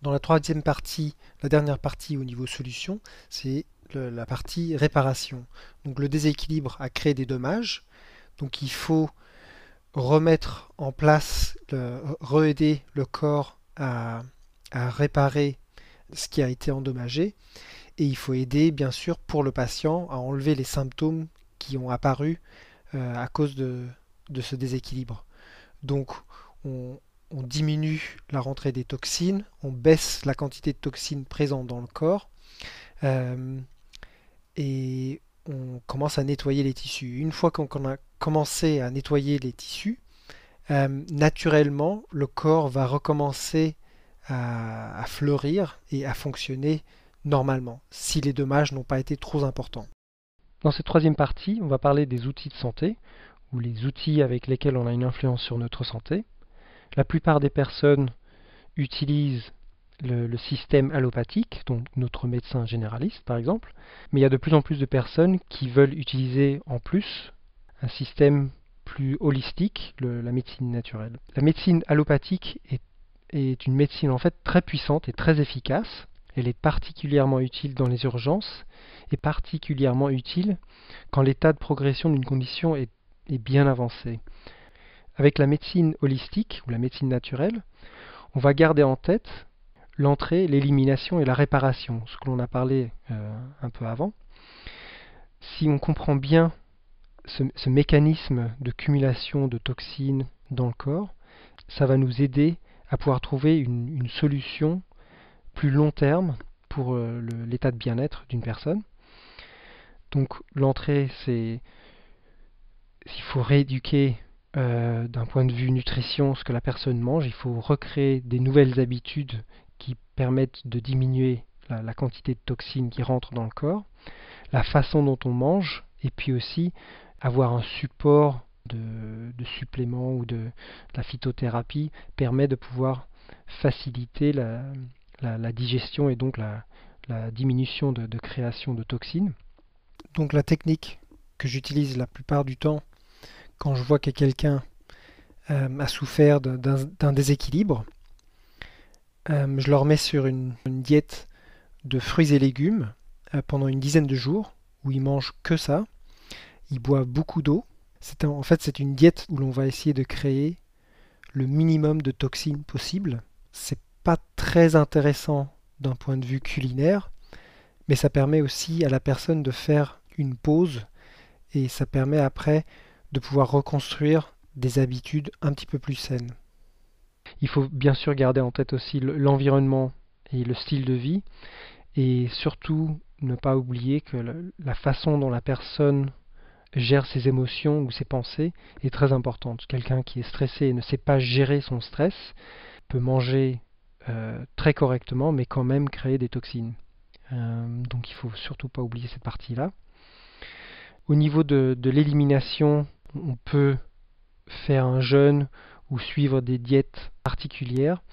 Dans la troisième partie, la dernière partie au niveau solution, c'est la partie réparation. Donc le déséquilibre a créé des dommages. Donc il faut remettre en place, re-aider le corps à réparer ce qui a été endommagé. Et il faut aider, bien sûr, pour le patient à enlever les symptômes qui ont apparu à cause de ce déséquilibre. Donc, on, on diminue la rentrée des toxines, on baisse la quantité de toxines présentes dans le corps euh, et on commence à nettoyer les tissus. Une fois qu'on a commencé à nettoyer les tissus, naturellement, le corps va recommencer à fleurir et à fonctionner normalement, si les dommages n'ont pas été trop importants. Dans cette troisième partie, on va parler des outils de santé, ou les outils avec lesquels on a une influence sur notre santé. La plupart des personnes utilisent le système allopathique, donc notre médecin généraliste par exemple, mais il y a de plus en plus de personnes qui veulent utiliser en plus un système plus holistique, la médecine naturelle. La médecine allopathique est une médecine en fait très puissante et très efficace. Elle est particulièrement utile dans les urgences et particulièrement utile quand l'état de progression d'une condition est bien avancé. Avec la médecine holistique ou la médecine naturelle, on va garder en tête l'entrée, l'élimination et la réparation, ce que l'on a parlé un peu avant. Si on comprend bien ce mécanisme de cumulation de toxines dans le corps, ça va nous aider à pouvoir trouver une solution plus long terme pour l'état de bien-être d'une personne. Donc l'entrée, c'est il faut rééduquer d'un point de vue nutrition ce que la personne mange, il faut recréer des nouvelles habitudes qui permettent de diminuer la quantité de toxines qui rentrent dans le corps, la façon dont on mange, et puis aussi avoir un support de suppléments ou de la phytothérapie permet de pouvoir faciliter la digestion et donc la diminution de création de toxines. Donc la technique que j'utilise la plupart du temps quand je vois que quelqu'un a souffert d'un déséquilibre, je leur mets sur une diète de fruits et légumes pendant une dizaine de jours où ils mangent que ça. Ils boivent beaucoup d'eau. En fait, c'est une diète où l'on va essayer de créer le minimum de toxines possible. C'est pas très intéressant d'un point de vue culinaire, mais ça permet aussi à la personne de faire une pause et ça permet après de pouvoir reconstruire des habitudes un petit peu plus saines. Il faut bien sûr garder en tête aussi l'environnement et le style de vie, et surtout ne pas oublier que la façon dont la personne gère ses émotions ou ses pensées est très importante. Quelqu'un qui est stressé et ne sait pas gérer son stress peut manger très correctement mais quand même créer des toxines. Donc il ne faut surtout pas oublier cette partie-là. Au niveau de l'élimination, on peut faire un jeûne ou suivre des diètes particulières.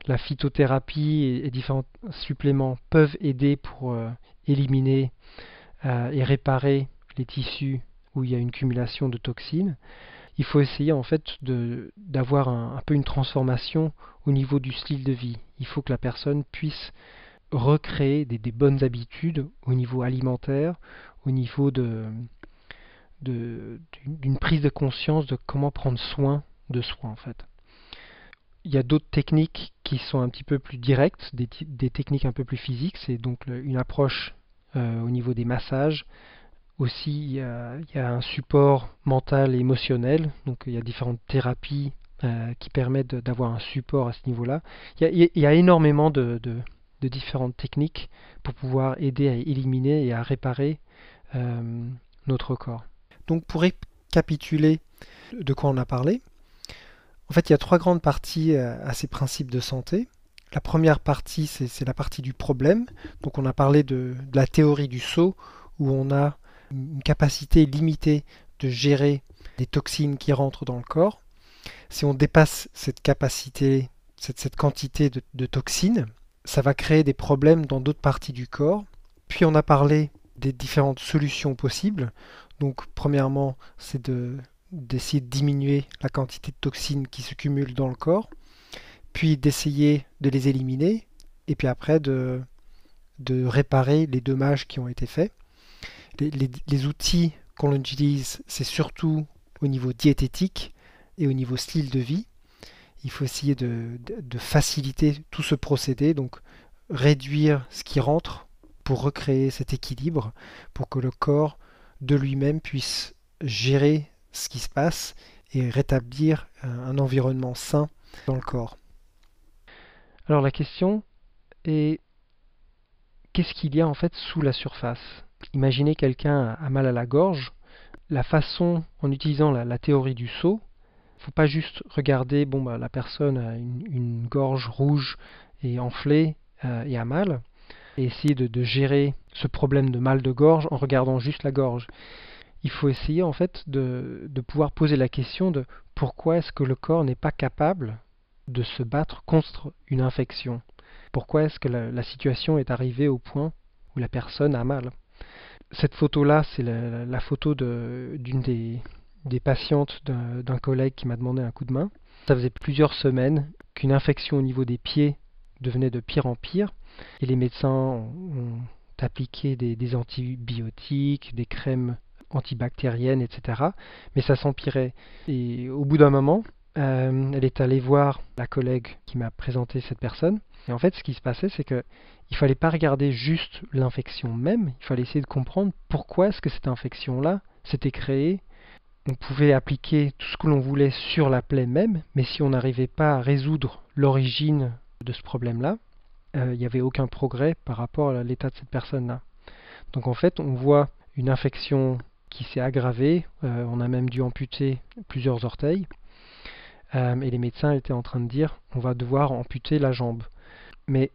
La phytothérapie et différents suppléments peuvent aider pour éliminer et réparer les tissus où il y a une cumulation de toxines. Il faut essayer en fait d'avoir un peu une transformation au niveau du style de vie. Il faut que la personne puisse recréer des bonnes habitudes au niveau alimentaire, au niveau d'une prise de conscience de comment prendre soin de soi en fait. Il y a d'autres techniques qui sont un petit peu plus directes, des techniques un peu plus physiques, c'est donc une approche au niveau des massages. Aussi, il y a un support mental et émotionnel, donc il y a différentes thérapies qui permettent d'avoir un support à ce niveau-là. Il y a énormément de différentes techniques pour pouvoir aider à éliminer et à réparer notre corps. Donc pour récapituler de quoi on a parlé, en fait il y a trois grandes parties à ces principes de santé. La première partie, c'est la partie du problème. Donc on a parlé de la théorie du seau, où on a une capacité limitée de gérer les toxines qui rentrent dans le corps. Si on dépasse cette capacité, cette quantité de toxines, ça va créer des problèmes dans d'autres parties du corps. Puis on a parlé des différentes solutions possibles. Donc premièrement, c'est d'essayer de diminuer la quantité de toxines qui se cumulent dans le corps, puis d'essayer de les éliminer, et puis après de réparer les dommages qui ont été faits. Les outils qu'on utilise, c'est surtout au niveau diététique et au niveau style de vie. Il faut essayer de faciliter tout ce procédé, donc réduire ce qui rentre pour recréer cet équilibre, pour que le corps de lui-même puisse gérer ce qui se passe et rétablir un environnement sain dans le corps. Alors la question est, qu'est-ce qu'il y a en fait sous la surface? Imaginez quelqu'un a mal à la gorge. La façon, en utilisant la théorie du seau, il ne faut pas juste regarder, la personne a une gorge rouge et enflée et a mal, et essayer de gérer ce problème de mal de gorge en regardant juste la gorge. Il faut essayer en fait de pouvoir poser la question de pourquoi est-ce que le corps n'est pas capable de se battre contre une infection? Pourquoi est-ce que la situation est arrivée au point où la personne a mal? Cette photo-là, c'est la photo d'une des patientes d'un collègue qui m'a demandé un coup de main. Ça faisait plusieurs semaines qu'une infection au niveau des pieds devenait de pire en pire, et les médecins ont appliqué des antibiotiques, des crèmes antibactériennes, etc. Mais ça s'empirait. Et au bout d'un moment, elle est allée voir la collègue qui m'a présenté cette personne. Et en fait, ce qui se passait, c'est que il fallait pas regarder juste l'infection même, il fallait essayer de comprendre pourquoi est-ce que cette infection-là s'était créée. On pouvait appliquer tout ce que l'on voulait sur la plaie même, mais si on n'arrivait pas à résoudre l'origine de ce problème-là, il n'y avait aucun progrès par rapport à l'état de cette personne-là. Donc en fait, on voit une infection qui s'est aggravée, on a même dû amputer plusieurs orteils, et les médecins étaient en train de dire on va devoir amputer la jambe. Mais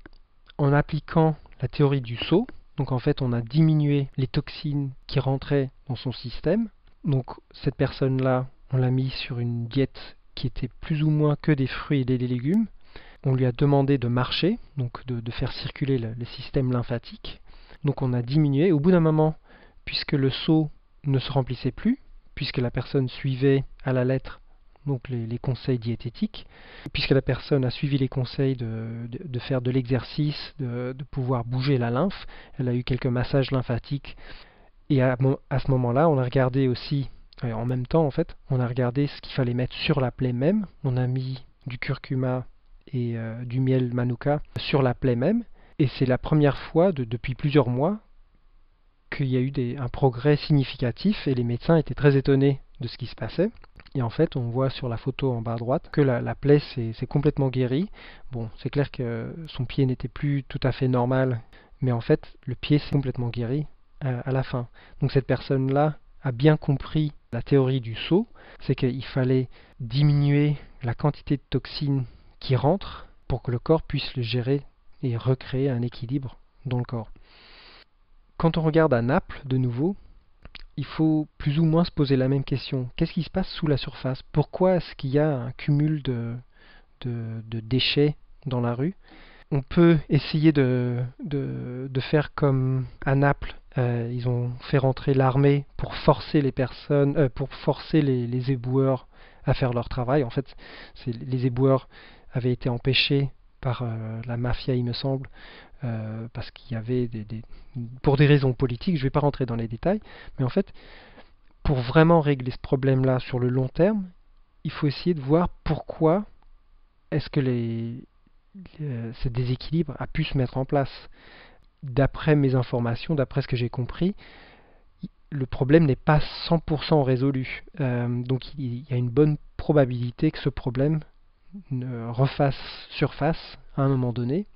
en appliquant la théorie du seau, donc en fait on a diminué les toxines qui rentraient dans son système. Donc cette personne-là, on l'a mis sur une diète qui était plus ou moins que des fruits et des légumes. On lui a demandé de marcher, donc de faire circuler le système lymphatique. Donc on a diminué. Au bout d'un moment, puisque le seau ne se remplissait plus, puisque la personne suivait à la lettre donc les conseils diététiques, puisque la personne a suivi les conseils de faire de l'exercice, de pouvoir bouger la lymphe, elle a eu quelques massages lymphatiques, et à ce moment-là, on a regardé aussi, en même temps en fait, on a regardé ce qu'il fallait mettre sur la plaie même, on a mis du curcuma et du miel manuka sur la plaie même, et c'est la première fois depuis plusieurs mois qu'il y a eu un progrès significatif, et les médecins étaient très étonnés de ce qui se passait. Et en fait, on voit sur la photo en bas à droite que la plaie s'est complètement guérie. Bon, c'est clair que son pied n'était plus tout à fait normal, mais en fait, le pied s'est complètement guéri à la fin. Donc cette personne-là a bien compris la théorie du seau, c'est qu'il fallait diminuer la quantité de toxines qui rentrent pour que le corps puisse le gérer et recréer un équilibre dans le corps. Quand on regarde à Naples, de nouveau, il faut plus ou moins se poser la même question. Qu'est-ce qui se passe sous la surface? Pourquoi est-ce qu'il y a un cumul de déchets dans la rue? On peut essayer de faire comme à Naples. Ils ont fait rentrer l'armée pour forcer les personnes, pour forcer les éboueurs à faire leur travail. En fait, les éboueurs avaient été empêchés par la mafia, il me semble, parce qu'il y avait pour des raisons politiques, je ne vais pas rentrer dans les détails, mais en fait, pour vraiment régler ce problème-là sur le long terme, il faut essayer de voir pourquoi est-ce que ce déséquilibre a pu se mettre en place. D'après mes informations, d'après ce que j'ai compris, le problème n'est pas 100% résolu. Donc il y a une bonne probabilité que ce problème refasse surface à un moment donné.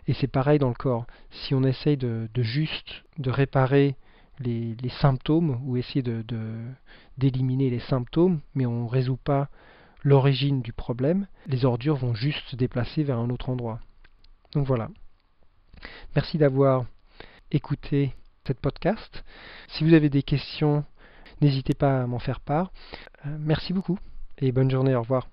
Et c'est pareil dans le corps. Si on essaye de réparer les symptômes ou essayer d'éliminer les symptômes, mais on ne résout pas l'origine du problème, les ordures vont juste se déplacer vers un autre endroit. Donc voilà. Merci d'avoir écouté cette podcast. Si vous avez des questions, n'hésitez pas à m'en faire part. Merci beaucoup et bonne journée, au revoir.